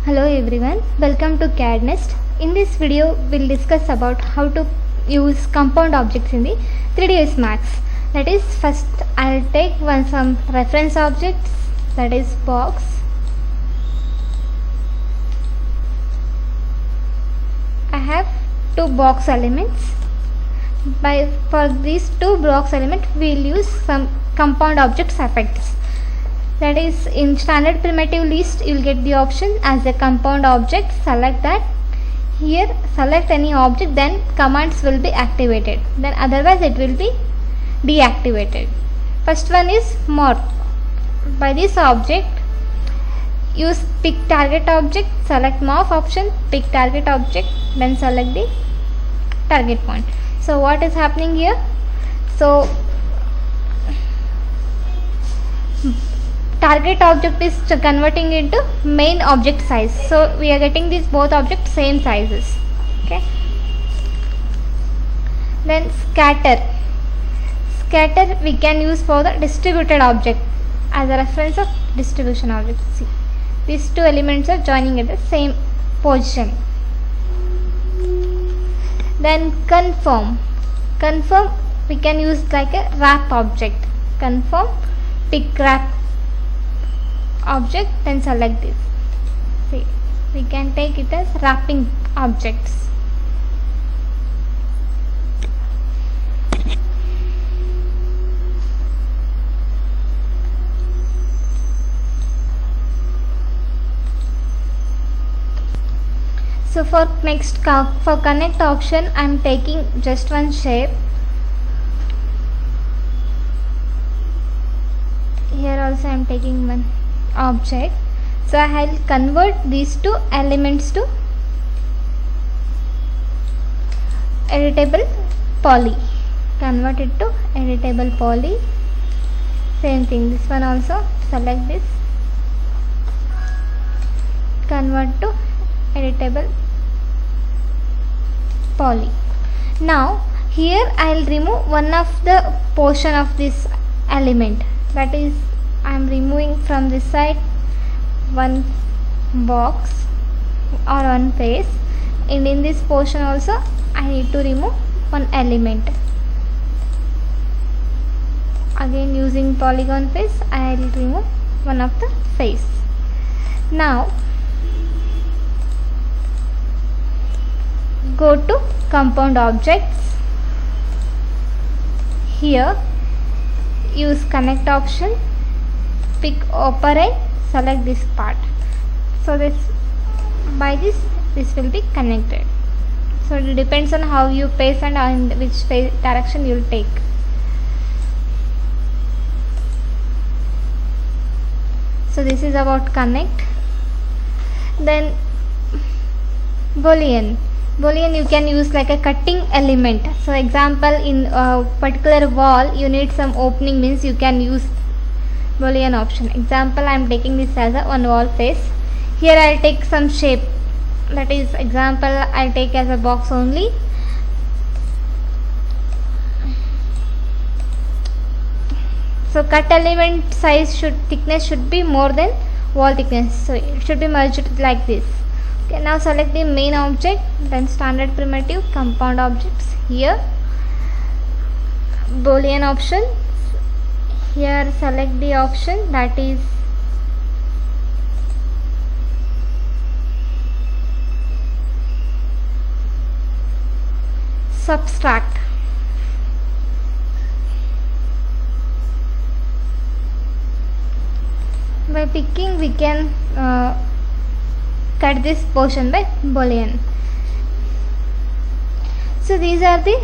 Hello everyone, welcome to CADNest. In this video, we'll discuss about how to use compound objects in the 3ds Max. That is, first I'll take some reference objects, that is box. I have two box elements. For these two box elements, we'll use some compound objects effects. That is, in standard primitive list you will get the option as a compound object. Select that. Here select any object, then commands will be activated, then otherwise it will be deactivated. First one is morph. By this object use pick target object, select morph option, pick target object, then select the target point. So what is happening here? So target object is converting into main object size, so we are getting these both objects same sizes. Okay, then scatter we can use for the distributed object as a reference of distribution object. See, these two elements are joining at the same position. Then confirm we can use like a wrap object. Confirm, pick wrap object, then select this. See, we can take it as wrapping objects. So for connect option, I am taking just one shape. Here also I am taking one object. So I will convert these two elements to editable poly. Convert it to editable poly. Same thing, this one also, select this, convert to editable poly. Now here I will remove one of the portion of this element. That is, I am removing from this side one box or one face, and in this portion also I need to remove one element. Again using polygon face, I will remove one of the face. Now go to compound objects. Here use connect option, pick operate, select this part. So this will be connected. So it depends on how you paste and in which direction you will take. So this is about connect. Then boolean you can use like a cutting element. So example, in a particular wall you need some opening, means you can use boolean option. Example, I am taking this as a one wall face. Here I will take some shape, that is example I will take as a box only. So cut element thickness should be more than wall thickness, so it should be merged like this. Okay, now select the main object, then standard primitive compound objects. Here boolean option. Here select the option, that is subtract. By picking we can cut this portion by boolean. So these are the